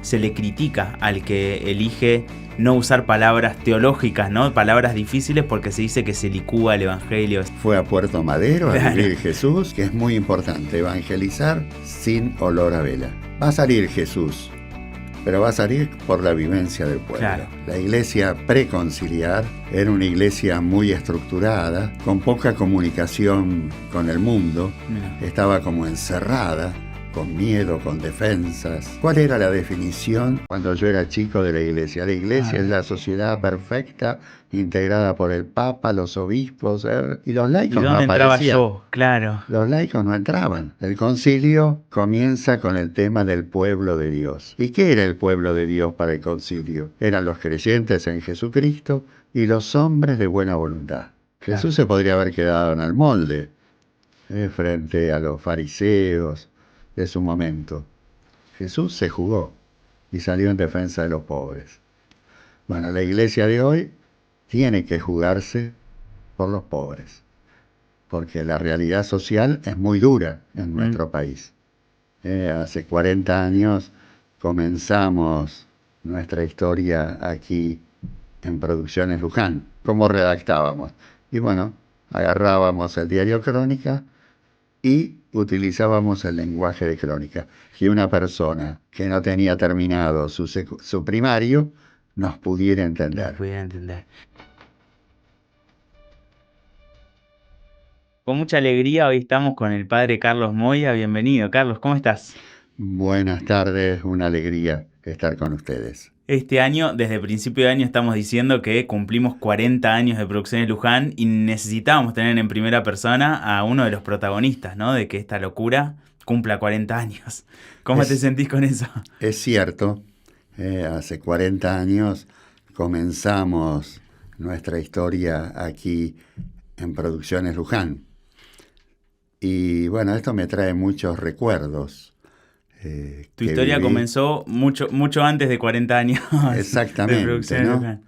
se le critica al que elige no usar palabras teológicas, ¿no? Palabras difíciles, porque se dice que se licúa el evangelio. Fue a Puerto Madero a Claro. vivir Jesús, que es muy importante, evangelizar sin olor a vela. Va a salir Jesús, pero va a salir por la vivencia del pueblo. Claro. La iglesia preconciliar era una iglesia muy estructurada, con poca comunicación con el mundo, Mira. estaba como encerrada, con miedo, con defensas. ¿Cuál era la definición cuando yo era chico de la iglesia? La iglesia es la sociedad perfecta, integrada por el Papa, los obispos, y los ¿Y laicos no dónde entraba aparecían. yo? Claro. Los laicos no entraban. El concilio comienza con el tema del pueblo de Dios. ¿Y qué era el pueblo de Dios para el concilio? Eran los creyentes en Jesucristo y los hombres de buena voluntad. Claro. Jesús se podría haber quedado en el molde, frente a los fariseos de su momento. Jesús se jugó y salió en defensa de los pobres. Bueno, la iglesia de hoy tiene que jugarse por los pobres, porque la realidad social es muy dura en nuestro país. Hace 40 años comenzamos nuestra historia aquí en Producciones Luján. ¿Cómo redactábamos? Y bueno, agarrábamos el diario Crónica y utilizábamos el lenguaje de crónica. Que una persona que no tenía terminado su primario nos pudiera entender. Pudiera entender. Con mucha alegría hoy estamos con el padre Carlos Moya. Bienvenido, Carlos, ¿cómo estás? Buenas tardes, una alegría estar con ustedes. Este año, desde principio de año, estamos diciendo que cumplimos 40 años de Producciones Luján y necesitábamos tener en primera persona a uno de los protagonistas, ¿no? De que esta locura cumpla 40 años. ¿Cómo te sentís con eso? Es cierto, hace 40 años comenzamos nuestra historia aquí en Producciones Luján. Y bueno, esto me trae muchos recuerdos. Tu historia comenzó mucho antes de 40 años. Exactamente, de Producciones ¿no? Luján.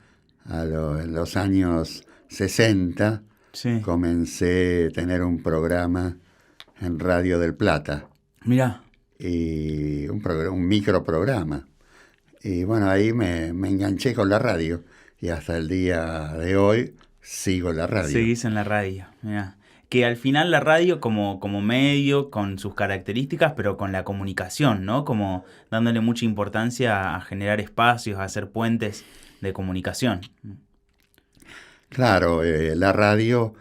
En los años 60 Sí. comencé a tener un programa en Radio del Plata. Mirá. Y un microprograma. Y bueno, ahí me enganché con la radio. Y hasta el día de hoy sigo en la radio. Seguís en la radio, mirá. Que al final la radio como medio, con sus características, pero con la comunicación, ¿no? Como dándole mucha importancia a generar espacios, a hacer puentes de comunicación. Claro, la radio,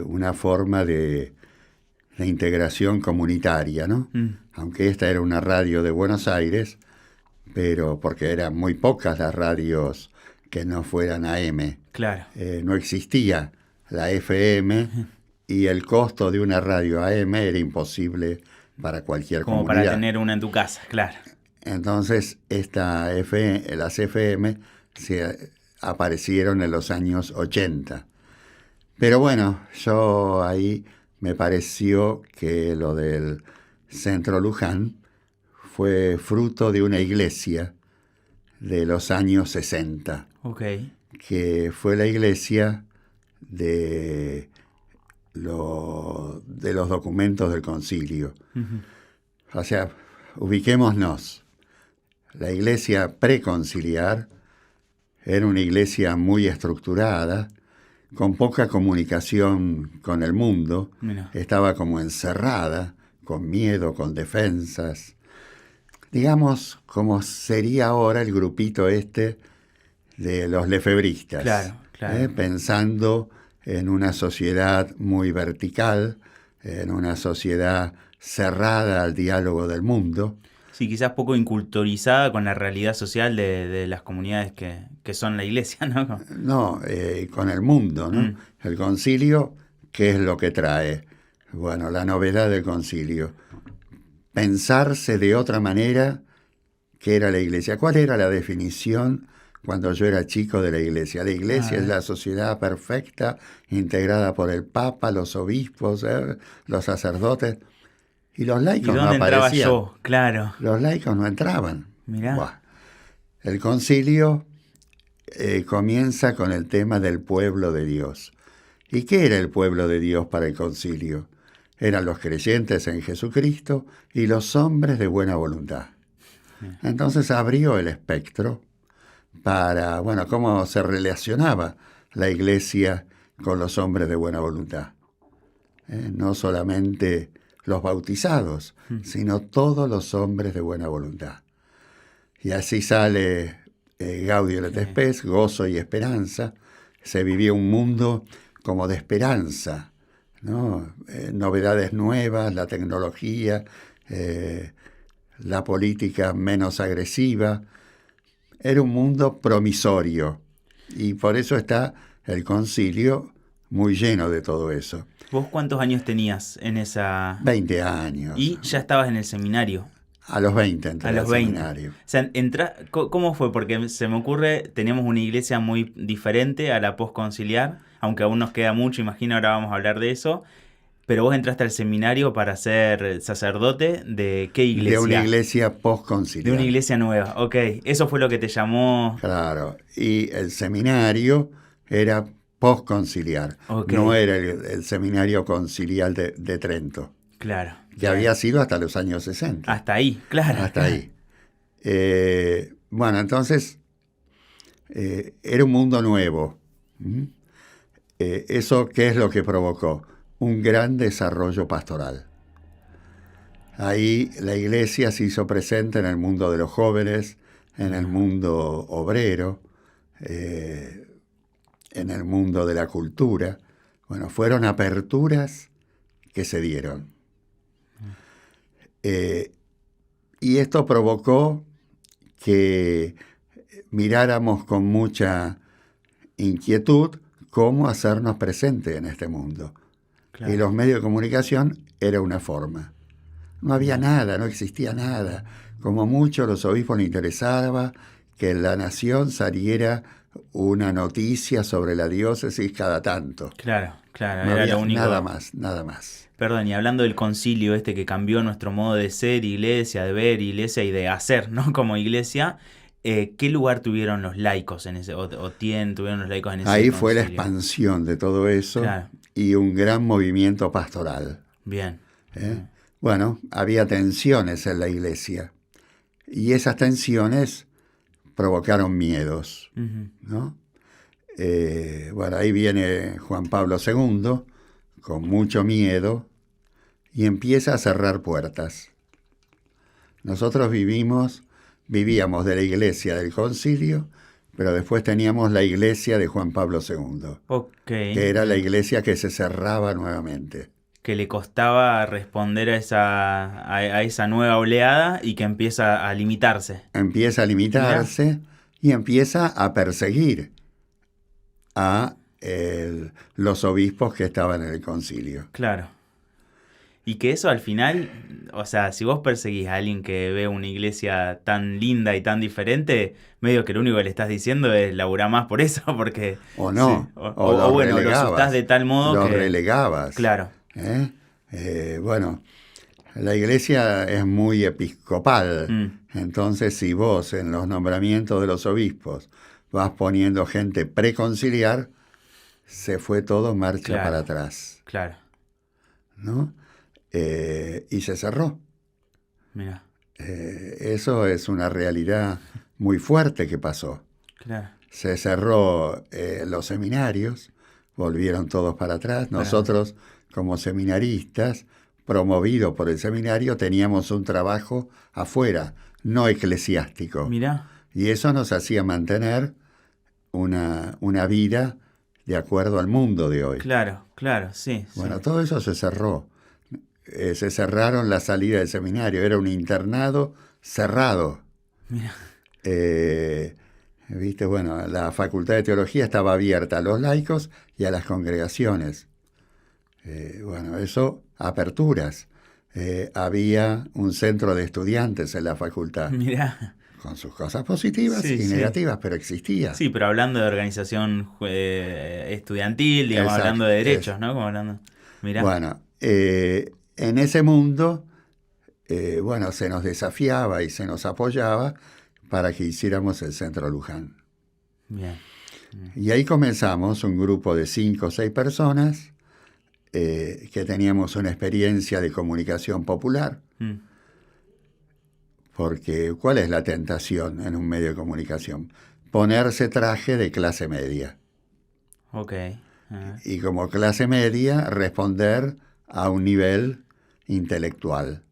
una forma de integración comunitaria, ¿no? Aunque esta era una radio de Buenos Aires, pero porque eran muy pocas las radios que no fueran AM. Claro. No existía la FM y el costo de una radio AM era imposible para cualquier Como comunidad. para tener una en tu casa, claro. Entonces, las FM aparecieron en los años 80. Pero bueno, yo ahí me pareció que lo del Centro Luján fue fruto de una iglesia de los años 60. Ok. Que fue la iglesia de los documentos del concilio. O sea, ubiquémonos. La iglesia preconciliar era una iglesia muy estructurada, con poca comunicación con el mundo. Mira. Estaba como encerrada, con miedo, con defensas. Digamos, como sería ahora el grupito este de los lefebristas. Claro, claro. Pensando en una sociedad muy vertical, en una sociedad cerrada al diálogo del mundo. Sí, quizás poco inculturizada con la realidad social de las comunidades que son la iglesia, ¿no? No, con el mundo, ¿no? El concilio, ¿qué es lo que trae? Bueno, la novedad del concilio. Pensarse de otra manera que era la iglesia. ¿Cuál era la definición cuando yo era chico de la iglesia? La iglesia es la sociedad perfecta, integrada por el Papa, los obispos, los sacerdotes. Y los laicos no aparecían. ¿Y dónde entraba yo? Claro. Los laicos no entraban. Mirá. Buah. El concilio comienza con el tema del pueblo de Dios. ¿Y qué era el pueblo de Dios para el concilio? Eran los creyentes en Jesucristo y los hombres de buena voluntad. Entonces abrió el espectro para, bueno, cómo se relacionaba la iglesia con los hombres de buena voluntad. No solamente los bautizados, sino todos los hombres de buena voluntad. Y así sale Gaudium et Spes, gozo y esperanza. Se vivía un mundo como de esperanza, ¿no? Novedades nuevas, la tecnología, la política menos agresiva. Era un mundo promisorio y por eso está el concilio muy lleno de todo eso. ¿Vos cuántos años tenías en esa...? 20 años. ¿Y ya estabas en el seminario? A los 20 entré A los al 20. seminario. O sea, ¿cómo fue? Porque se me ocurre, teníamos una iglesia muy diferente a la postconciliar, aunque aún nos queda mucho, imagino, ahora vamos a hablar de eso. Pero vos entraste al seminario para ser sacerdote ¿de qué iglesia? De una iglesia postconciliar. De una iglesia nueva, ok. Eso fue lo que te llamó... Claro, y el seminario era postconciliar, Okay. no era el seminario conciliar de Trento, Claro. que había sido hasta los años 60. Hasta ahí, claro. Hasta ahí. Bueno, entonces, era un mundo nuevo. ¿Eso qué es lo que provocó? Un gran desarrollo pastoral. Ahí la iglesia se hizo presente en el mundo de los jóvenes, en el mundo obrero, en el mundo de la cultura. Bueno, fueron aperturas que se dieron. Y esto provocó que miráramos con mucha inquietud cómo hacernos presentes en este mundo. Claro. Y los medios de comunicación era una forma. No había nada, no existía nada. Como mucho, los obispos les interesaba que en la nación saliera una noticia sobre la diócesis cada tanto. Claro, claro. No era había lo único. Nada más. Perdón, y hablando del concilio este que cambió nuestro modo de ser iglesia, de ver iglesia y de hacer, ¿no? Como iglesia, ¿qué lugar tuvieron los laicos en ese, tuvieron los laicos en ese Ahí concilio? fue la expansión de todo eso, claro. Y un gran movimiento pastoral. Bien. Bueno, había tensiones en la iglesia y esas tensiones provocaron miedos, ¿no? Bueno, ahí viene Juan Pablo II con mucho miedo y empieza a cerrar puertas. Nosotros vivíamos de la iglesia del concilio, pero después teníamos la iglesia de Juan Pablo II, que era la iglesia que se cerraba nuevamente. Que le costaba responder a esa nueva oleada y que empieza a limitarse. Empieza a limitarse y empieza a perseguir a los obispos que estaban en el concilio. Claro. Y que eso al final, o sea, si vos perseguís a alguien que ve una iglesia tan linda y tan diferente, medio que lo único que le estás diciendo es laburar más por eso, porque... O no, sí, o bueno, lo asustás de tal modo lo que... relegabas. Claro. Bueno, la iglesia es muy episcopal, entonces si vos en los nombramientos de los obispos vas poniendo gente preconciliar, se fue todo marcha para atrás. Claro. ¿No? Y se cerró. Mira. Eso es una realidad muy fuerte que pasó. Claro. Se cerró los seminarios, volvieron todos para atrás. Nosotros, como seminaristas, promovidos por el seminario, teníamos un trabajo afuera, no eclesiástico. Mirá. Y eso nos hacía mantener una vida de acuerdo al mundo de hoy. Claro, sí. Bueno, todo eso se cerró. Se cerraron la salida del seminario. Era un internado cerrado. Mira. Viste, bueno, la Facultad de Teología estaba abierta a los laicos y a las congregaciones. Bueno, eso, aperturas. Había un centro de estudiantes en la facultad. Mirá. Con sus cosas positivas y negativas, pero existía. Sí, pero hablando de organización estudiantil, digamos, hablando de derechos, ¿no? Como hablando... Mirá. Bueno, en ese mundo, bueno, se nos desafiaba y se nos apoyaba para que hiciéramos el Centro Luján. Bien. Y ahí comenzamos un grupo de 5 o 6 personas que teníamos una experiencia de comunicación popular. Porque ¿cuál es la tentación en un medio de comunicación? Ponerse traje de clase media. Ok. Y como clase media, responder a un nivel intelectual.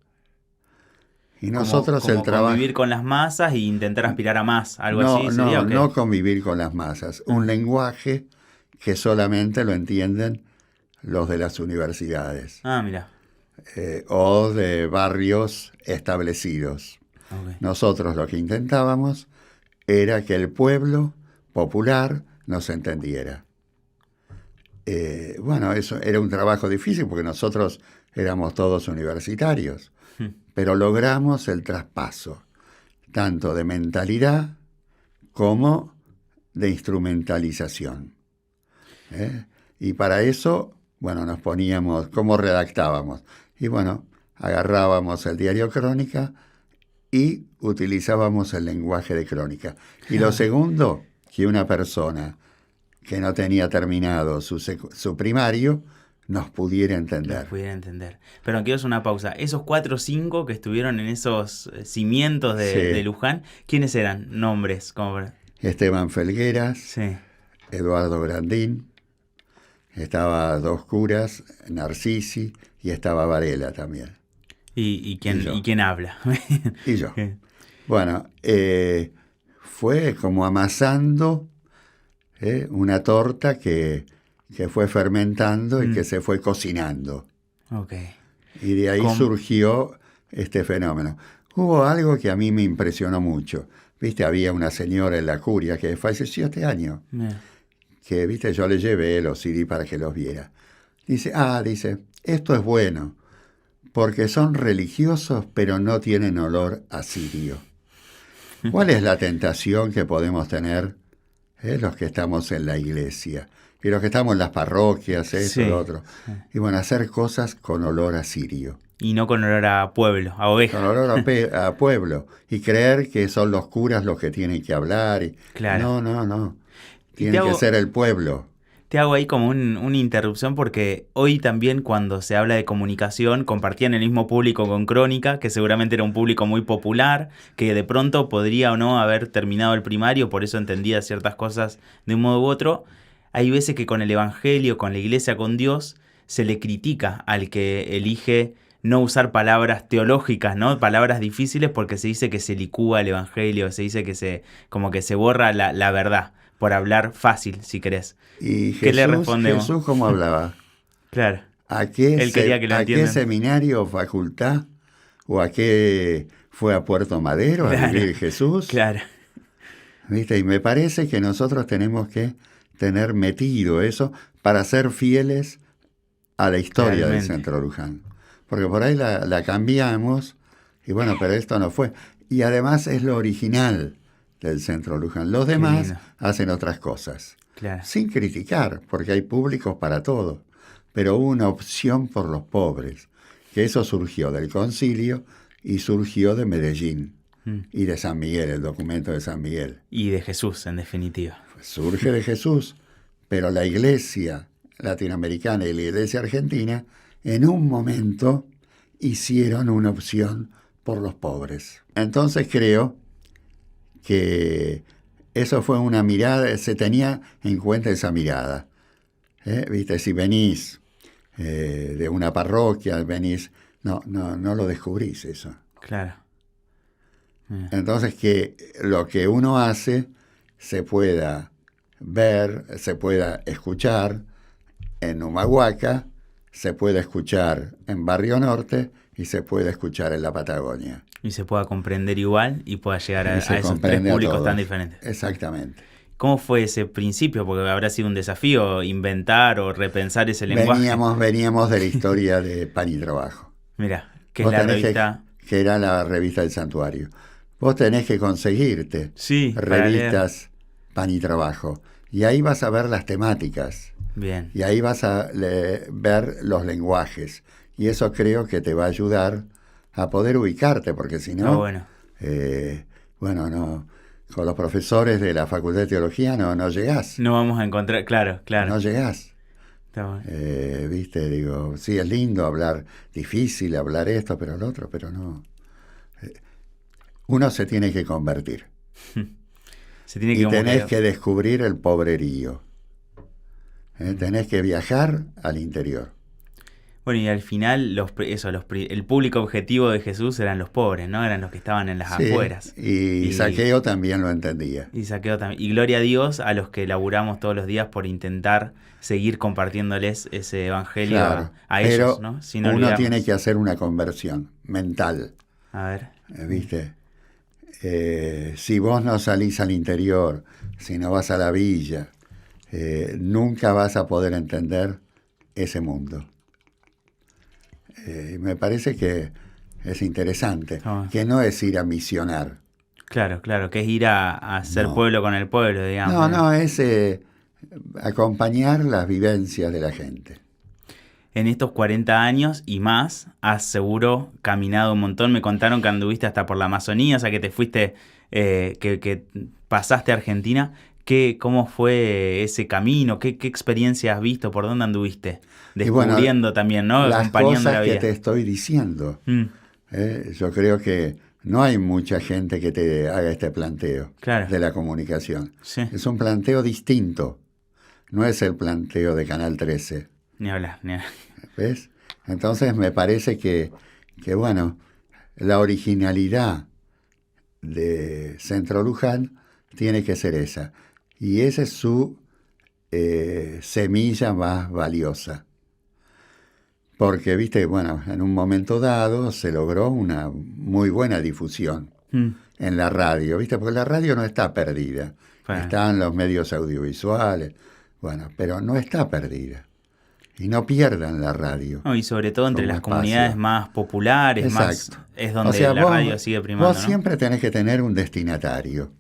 Y nosotros Como el trabajo... convivir con las masas e intentar aspirar a más, algo No, así, ¿sería no, o qué? no convivir con las masas. Un lenguaje que solamente lo entienden los de las universidades Mira. o de barrios establecidos. Ok. Nosotros lo que intentábamos era que el pueblo popular nos entendiera. Bueno, eso era un trabajo difícil porque nosotros éramos todos universitarios, pero logramos el traspaso, tanto de mentalidad como de instrumentalización. Y para eso, bueno, nos poníamos, ¿cómo redactábamos? Y bueno, agarrábamos el diario Crónica y utilizábamos el lenguaje de Crónica. Y lo segundo, que una persona que no tenía terminado su primario nos pudiera entender. Pero quiero hacer una pausa. Esos 4 o 5 que estuvieron en esos cimientos de Luján, ¿quiénes eran? Nombres. Esteban Felgueras, sí. Eduardo Grandín, estaba Dos Curas, Narcisi y estaba Varela también. ¿Y quién habla? Y yo. Bueno, fue como amasando una torta que fue fermentando y que se fue cocinando. Okay. Y de ahí surgió este fenómeno. Hubo algo que a mí me impresionó mucho. Viste, había una señora en la curia que falleció este año. Que, viste, yo le llevé los CD para que los viera. Dice, esto es bueno, porque son religiosos, pero no tienen olor a cirio. ¿Cuál es la tentación que podemos tener los que estamos en la iglesia? Y los que estamos en las parroquias, eso, lo otro. Y bueno, hacer cosas con olor a cirio. Y no con olor a pueblo, a oveja. Con olor a pueblo. Y creer que son los curas los que tienen que hablar. Claro. No. Tiene que ser el pueblo. Te hago ahí como una interrupción porque hoy también cuando se habla de comunicación compartían el mismo público con Crónica, que seguramente era un público muy popular, que de pronto podría o no haber terminado el primario, por eso entendía ciertas cosas de un modo u otro. Hay veces que con el Evangelio, con la Iglesia, con Dios, se le critica al que elige no usar palabras teológicas, ¿no? Palabras difíciles porque se dice que se licúa el Evangelio, se dice que como que se borra la verdad por hablar fácil, si querés. ¿Y ¿qué le respondemos? Jesús cómo hablaba? Claro. ¿A qué seminario o facultad? ¿O a qué fue a Puerto Madero a vivir Jesús? Claro. ¿Viste? Y me parece que nosotros tenemos que tener metido eso para ser fieles a la historia del Centro Luján. Porque por ahí la cambiamos y bueno, pero esto no fue. Y además es lo original del Centro Luján. Los demás hacen otras cosas. Claro. Sin criticar, porque hay públicos para todo. Pero hubo una opción por los pobres, que eso surgió del concilio y surgió de Medellín y de San Miguel, el documento de San Miguel. Y de Jesús, en definitiva. Surge de Jesús, pero la iglesia latinoamericana y la iglesia argentina en un momento hicieron una opción por los pobres. Entonces creo que eso fue una mirada, se tenía en cuenta esa mirada. ¿Viste? Si venís de una parroquia, venís... No lo descubrís eso. Claro. Entonces que lo que uno hace se pueda ver, se pueda escuchar en Humahuaca, se puede escuchar en Barrio Norte y se puede escuchar en la Patagonia. Y se pueda comprender igual y pueda llegar a esos tres públicos tan diferentes. Exactamente. ¿Cómo fue ese principio? Porque habrá sido un desafío inventar o repensar ese lenguaje. Veníamos de la historia de Pan y Trabajo. Mira, que es la revista... Que era la revista del Santuario. Vos tenés que conseguirte revistas Pan y Trabajo. Y ahí vas a ver las temáticas. Bien. Y ahí vas a ver los lenguajes. Y eso creo que te va a ayudar a poder ubicarte, porque si no... no... Con los profesores de la Facultad de Teología no llegás. No vamos a encontrar, claro. No llegás. Está bueno. Viste, digo, sí, es lindo hablar, difícil hablar esto, pero el otro, pero no. uno se tiene que convertir. Se tiene Y como tenés que descubrir el pobrerío. Tenés que viajar al interior. Bueno, y al final el público objetivo de Jesús eran los pobres, ¿no? Eran los que estaban en las Sí, afueras. y Zaqueo también lo entendía. Y Zaqueo también. Y gloria a Dios a los que laburamos todos los días por intentar seguir compartiéndoles ese evangelio Claro, a pero ellos, ¿no? Sin uno olvidarnos. tiene que hacer una conversión mental, A ver. ¿viste? Si vos no salís al interior, si no vas a la villa, nunca vas a poder entender ese mundo. Me parece que es interesante, que no es ir a misionar. Claro, que es ir a hacer No. pueblo con el pueblo, digamos. No, es acompañar las vivencias de la gente. En estos 40 años y más, has seguro caminado un montón. Me contaron que anduviste hasta por la Amazonía, o sea que te fuiste, que pasaste a Argentina. ¿Cómo fue ese camino? ¿Qué experiencia has visto? ¿Por dónde anduviste? Descubriendo también, ¿no? Las Acompañando cosas la vida. que te estoy diciendo. Yo creo que no hay mucha gente que te haga este planteo de la comunicación. Sí. Es un planteo distinto. No es el planteo de Canal 13. Ni hablar. ¿Ves? Entonces me parece que bueno, la originalidad de Centro Luján tiene que ser esa. Y esa es su semilla más valiosa. Porque, viste, bueno, en un momento dado se logró una muy buena difusión en la radio, viste, porque la radio no está perdida. Están los medios audiovisuales, bueno, pero no está perdida. Y no pierdan la radio. No, y sobre todo entre las comunidades más populares, exacto, es donde la radio sigue primando. Vos siempre tenés que tener un destinatario.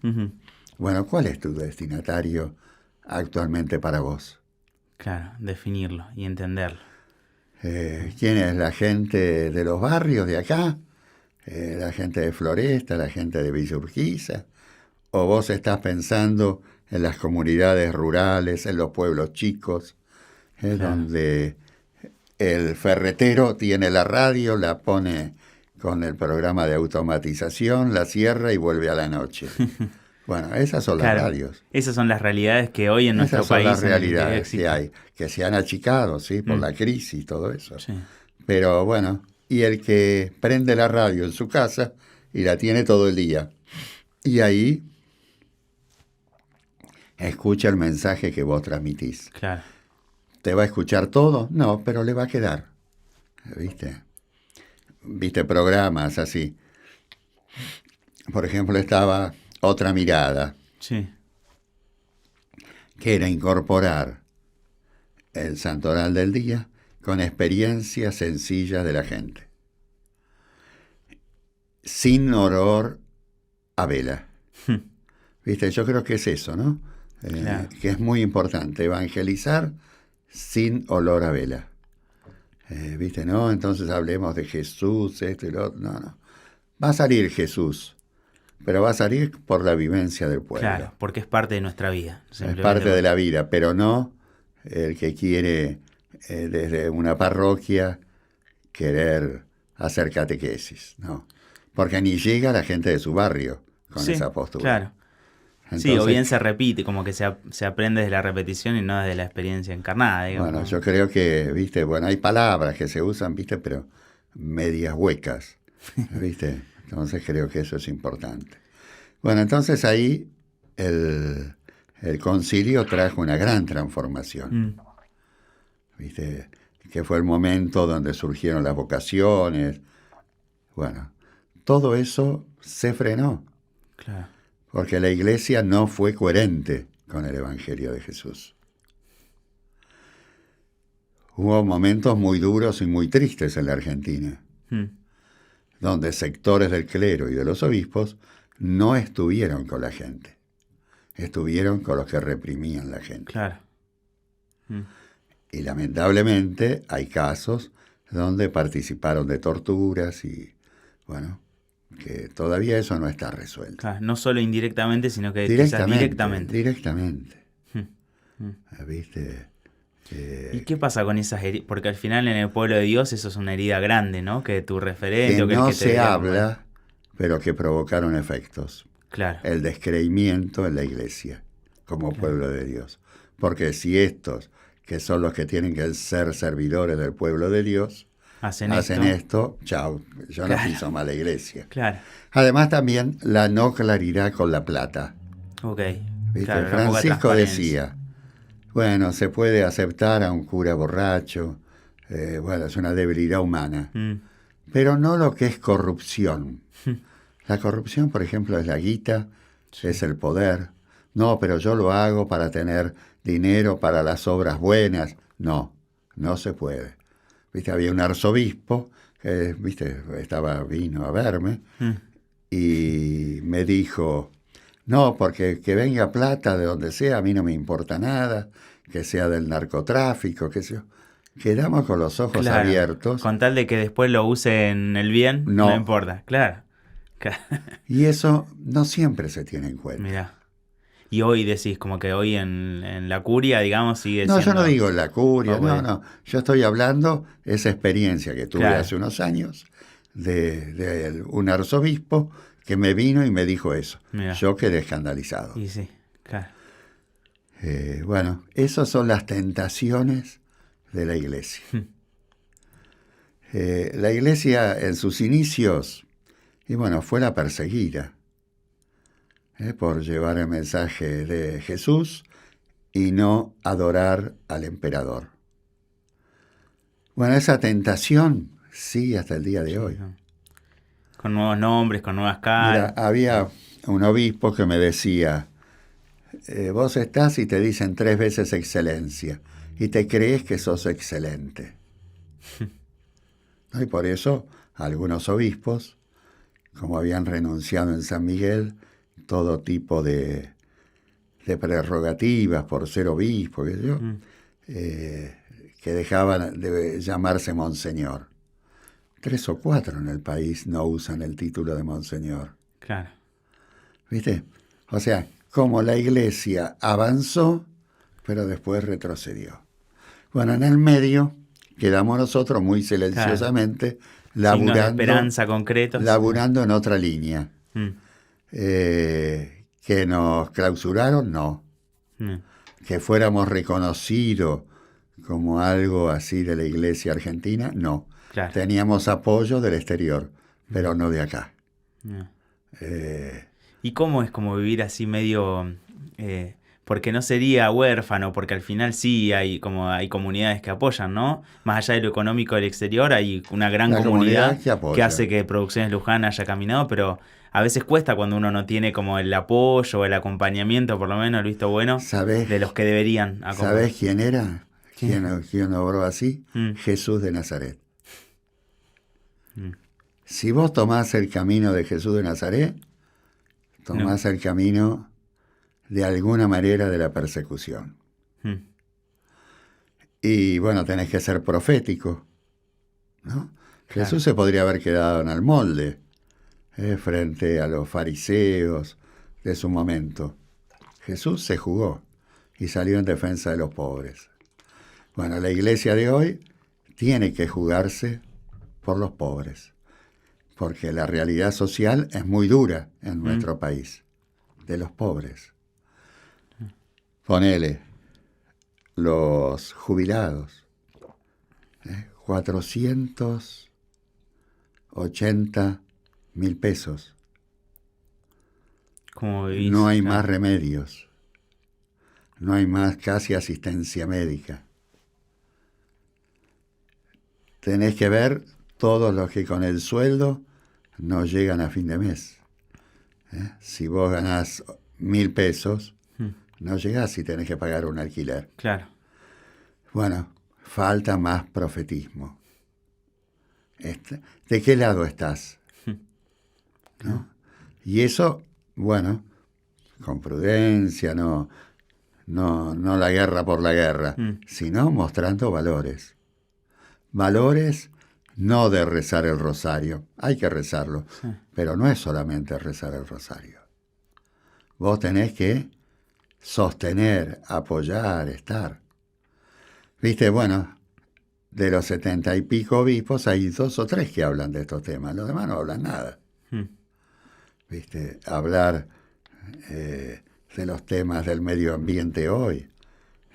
Bueno, ¿cuál es tu destinatario actualmente para vos? Claro, definirlo y entenderlo. ¿Quién es? ¿La gente de los barrios de acá? ¿La gente de Floresta? ¿La gente de Villa Urquiza? ¿O vos estás pensando en las comunidades rurales, en los pueblos chicos, donde el ferretero tiene la radio, la pone con el programa de automatización, la cierra y vuelve a la noche? Bueno, esas son las radios. Esas son las realidades que hoy en nuestro país... Esas son las realidades que hay, que se han achicado, ¿sí? Por la crisis y todo eso. Sí. Pero bueno, y el que prende la radio en su casa y la tiene todo el día. Y ahí escucha el mensaje que vos transmitís. Claro. ¿Te va a escuchar todo? No, pero le va a quedar. ¿Viste programas así? Por ejemplo, estaba Otra Mirada. Sí. Que era incorporar el santoral del día con experiencias sencillas de la gente. Sin olor a vela. ¿Viste? Yo creo que es eso, ¿no? Claro. Que es muy importante, evangelizar sin olor a vela. ¿Viste? No, entonces hablemos de Jesús, esto y lo otro. No. Va a salir Jesús, pero va a salir por la vivencia del pueblo. Claro, porque es parte de nuestra vida. Es parte de la vida, pero no el que quiere desde una parroquia querer hacer catequesis, no. Porque ni llega la gente de su barrio con esa postura. Claro. Entonces, sí, o bien se repite, como que se aprende desde la repetición y no desde la experiencia encarnada, digamos. Bueno, yo creo que, viste, bueno, hay palabras que se usan, viste, pero medias huecas, viste. Entonces creo que eso es importante. Bueno, entonces ahí el concilio trajo una gran transformación. ¿Viste? Que fue el momento donde surgieron las vocaciones. Bueno, todo eso se frenó. Claro. Porque la iglesia no fue coherente con el Evangelio de Jesús. Hubo momentos muy duros y muy tristes en la Argentina, donde sectores del clero y de los obispos no estuvieron con la gente, estuvieron con los que reprimían la gente. Claro. Y lamentablemente hay casos donde participaron de torturas y, bueno, que todavía eso no está resuelto. Claro, no solo indirectamente, sino que quizás directamente. Directamente. ¿Viste? ¿Y qué pasa con esas heridas? Porque al final en el pueblo de Dios eso es una herida grande, ¿no? Que tu referente... Que o que no el que se habla, pero que provocaron efectos. Claro. El descreimiento en la iglesia, como pueblo de Dios. Porque si estos, que son los que tienen que ser servidores del pueblo de Dios, hacen esto, chao, yo no piso más la iglesia. Claro. Además también la no claridad con la plata. Ok. ¿Viste? Claro, Francisco decía, bueno, se puede aceptar a un cura borracho, bueno, es una debilidad humana, pero no lo que es corrupción. La corrupción, por ejemplo, es la guita, es el poder. No, pero yo lo hago para tener dinero para las obras buenas. No, no se puede. ¿Viste? Había un arzobispo, ¿viste? Vino a verme y me dijo, no, porque que venga plata de donde sea, a mí no me importa nada, que sea del narcotráfico, qué sé yo. Quedamos con los ojos abiertos. Con tal de que después lo use en el bien, no importa, claro. Y eso no siempre se tiene en cuenta. Mirá. Y hoy decís, como que hoy en la curia, digamos, sigue siendo... No, yo no digo en la curia, no. Yo estoy hablando esa experiencia que tuve hace unos años de un arzobispo que me vino y me dijo eso. Mirá. Yo quedé escandalizado. Y sí, claro. Bueno, esas son las tentaciones de la iglesia. La iglesia en sus inicios, y bueno, fue la perseguida por llevar el mensaje de Jesús y no adorar al emperador. Bueno, esa tentación sigue hasta el día de hoy. Con nuevos nombres, con nuevas caras. Mira, había un obispo que me decía, vos estás y te dicen 3 veces excelencia, y te crees que sos excelente. ¿No? Y por eso algunos obispos, como habían renunciado en San Miguel, todo tipo de prerrogativas por ser obispo, que dejaban de llamarse monseñor. 3 o 4 en el país no usan el título de monseñor. Claro. ¿Viste? O sea, como la iglesia avanzó, pero después retrocedió. Bueno, en el medio quedamos nosotros muy silenciosamente laburando, esperanza concretos. Laburando en otra línea. Que nos clausuraron, no. Que fuéramos reconocidos como algo así de la iglesia argentina, no. Claro. Teníamos apoyo del exterior, pero no de acá. ¿Y cómo es como vivir así medio... porque no sería huérfano, porque al final sí hay comunidades que apoyan, ¿no? Más allá de lo económico del exterior, hay una gran comunidad que hace que Producciones Luján haya caminado, pero a veces cuesta cuando uno no tiene como el apoyo o el acompañamiento, por lo menos el visto bueno, de los que deberían acompañar. ¿Sabés quién era? ¿Quién obró así? Jesús de Nazaret. Si vos tomás el camino de Jesús de Nazaret, tomás el camino de alguna manera de la persecución. Y bueno, tenés que ser profético, ¿no? Claro. Jesús se podría haber quedado en el molde, frente a los fariseos de su momento. Jesús se jugó y salió en defensa de los pobres. Bueno, la iglesia de hoy tiene que jugarse por los pobres, porque la realidad social es muy dura en nuestro país, de los pobres. Ponele, los jubilados, 480.000 pesos. ¿Cómo vivís? No hay más remedios, no hay más casi asistencia médica. Tenés que ver todos los que con el sueldo no llegan a fin de mes. Si vos ganás 1.000 pesos, no llegás si tenés que pagar un alquiler. Claro. Bueno, falta más profetismo. ¿De qué lado estás? ¿No? Y eso, bueno, con prudencia, no la guerra por la guerra, sino mostrando valores. Valores no de rezar el rosario, hay que rezarlo, pero no es solamente rezar el rosario. Vos tenés que sostener, apoyar, estar. Viste, bueno, de los 70 y pico obispos hay 2 o 3 que hablan de estos temas, los demás no hablan nada. ¿viste? Hablar de los temas del medio ambiente hoy,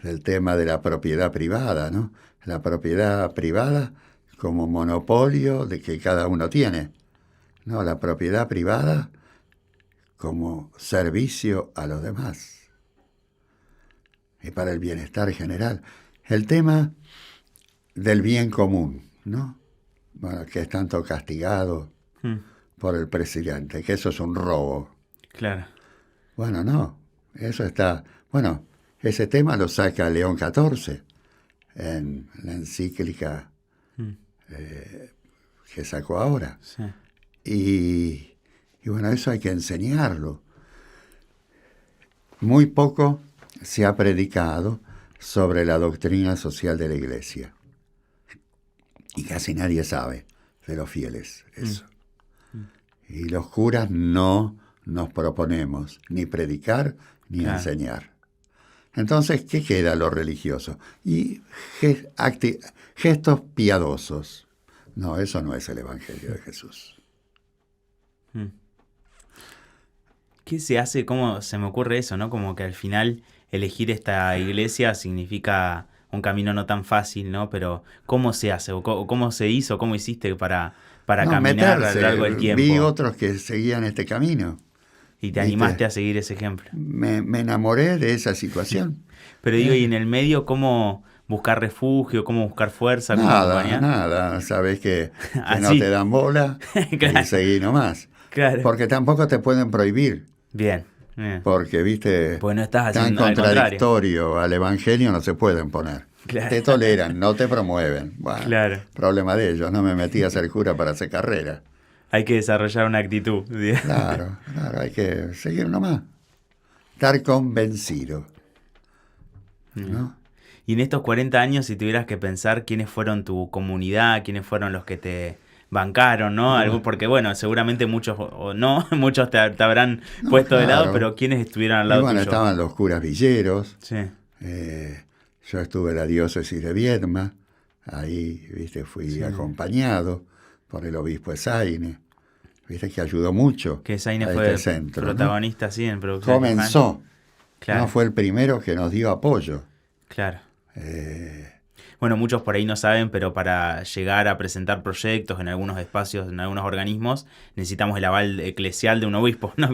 del tema de la propiedad privada, ¿no? La propiedad privada como monopolio de que cada uno tiene. No, la propiedad privada como servicio a los demás y para el bienestar general. El tema del bien común, ¿no? Bueno, que es tanto castigado por el presidente, que eso es un robo. Claro. Bueno, no, eso está... Bueno, ese tema lo saca León XIV en la encíclica que sacó ahora. Sí. Y bueno, eso hay que enseñarlo. Muy poco se ha predicado sobre la doctrina social de la Iglesia. Y casi nadie sabe de los fieles eso. Y los curas no nos proponemos ni predicar ni enseñar. Entonces, ¿qué queda lo religioso? Y gestos piadosos. No, eso no es el Evangelio de Jesús. ¿Qué se hace? ¿Cómo se me ocurre eso, no? Como que al final elegir esta iglesia significa un camino no tan fácil, ¿no? Pero ¿cómo se hace? ¿O cómo se hizo? ¿Cómo hiciste para caminar a lo largo del tiempo? Vi otros que seguían este camino. Y te animaste a seguir ese ejemplo. Me enamoré de esa situación. Pero digo, y en el medio, ¿cómo buscar refugio? ¿Cómo buscar fuerza? ¿Cómo acompañar? Nada. Sabes que no te dan bola Claro. y seguí nomás. Claro. Porque tampoco te pueden prohibir. Bien. Porque, viste, pues no estás tan haciendo contradictorio al Evangelio no se pueden poner. Claro. Te toleran, no te promueven. Bueno, claro. Problema de ellos. No me metí a ser cura para hacer carrera. Hay que desarrollar una actitud. Claro, hay que seguir nomás. Estar convencido, ¿no? Y en estos 40 años, si tuvieras que pensar quiénes fueron tu comunidad, quiénes fueron los que te bancaron, ¿no? Algo, porque, bueno, seguramente muchos o no, muchos te habrán puesto de lado, pero ¿quiénes estuvieron al lado tuyo? Estaban los curas villeros. Sí. Yo estuve en la diócesis de Viedma. Ahí, viste, fui acompañado por el obispo Esaine. Viste que ayudó mucho. Que Esaine fue centro, protagonista, ¿no? Sí, en producción. Comenzó. Claro. No fue el primero que nos dio apoyo. Claro. Bueno, muchos por ahí no saben, pero para llegar a presentar proyectos en algunos espacios, en algunos organismos, necesitamos el aval eclesial de un obispo, ¿no?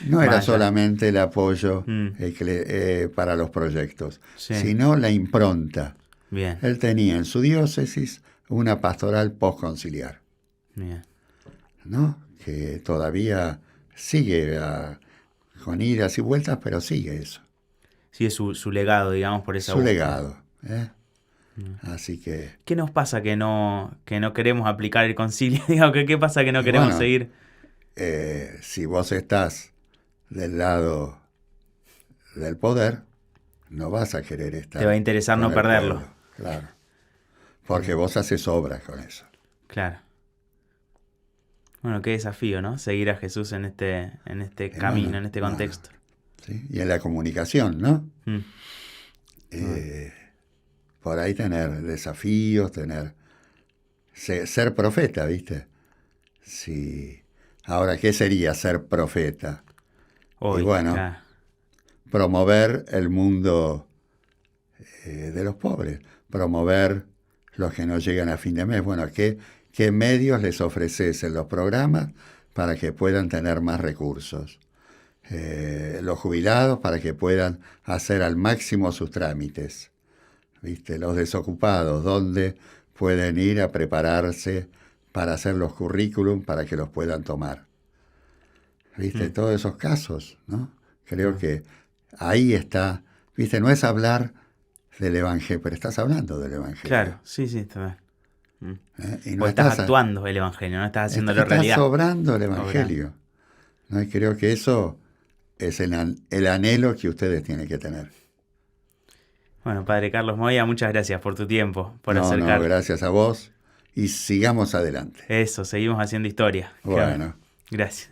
No era solamente el apoyo para los proyectos, sino la impronta. Bien. Él tenía en su diócesis una pastoral postconciliar. Bien. ¿No? Que todavía sigue con idas y vueltas, pero sigue eso. Sí, es su legado, digamos, por esa búsqueda. Su legado. Así que... ¿Qué nos pasa que no queremos aplicar el concilio? ¿Qué pasa que no queremos seguir? Si vos estás del lado del poder, no vas a querer estar... Te va a interesar no perderlo. Pueblo, claro. Porque vos haces obras con eso. Claro. Bueno, qué desafío, ¿no? Seguir a Jesús en este camino, en este contexto. ¿Sí? Y en la comunicación, ¿no? Por ahí tener desafíos, ser profeta, ¿viste? Sí. Ahora, ¿qué sería ser profeta? Hoy, y bueno, promover el mundo de los pobres, promover los que no llegan a fin de mes. Bueno, ¿qué medios les ofreces en los programas para que puedan tener más recursos? Los jubilados para que puedan hacer al máximo sus trámites. ¿Viste? Los desocupados, ¿dónde pueden ir a prepararse para hacer los currículum para que los puedan tomar? ¿Viste? Todos esos casos, ¿no? Creo que ahí está. ¿Viste? No es hablar del Evangelio, pero estás hablando del Evangelio. Claro, sí, está bien. Y no estás actuando el Evangelio, no estás haciéndolo realidad. Estás obrando el Evangelio. ¿No? Y creo que eso es el anhelo que ustedes tienen que tener. Bueno, Padre Carlos Moya, muchas gracias por tu tiempo, por acercarte. No, gracias a vos y sigamos adelante. Eso, seguimos haciendo historia. Bueno. Gracias.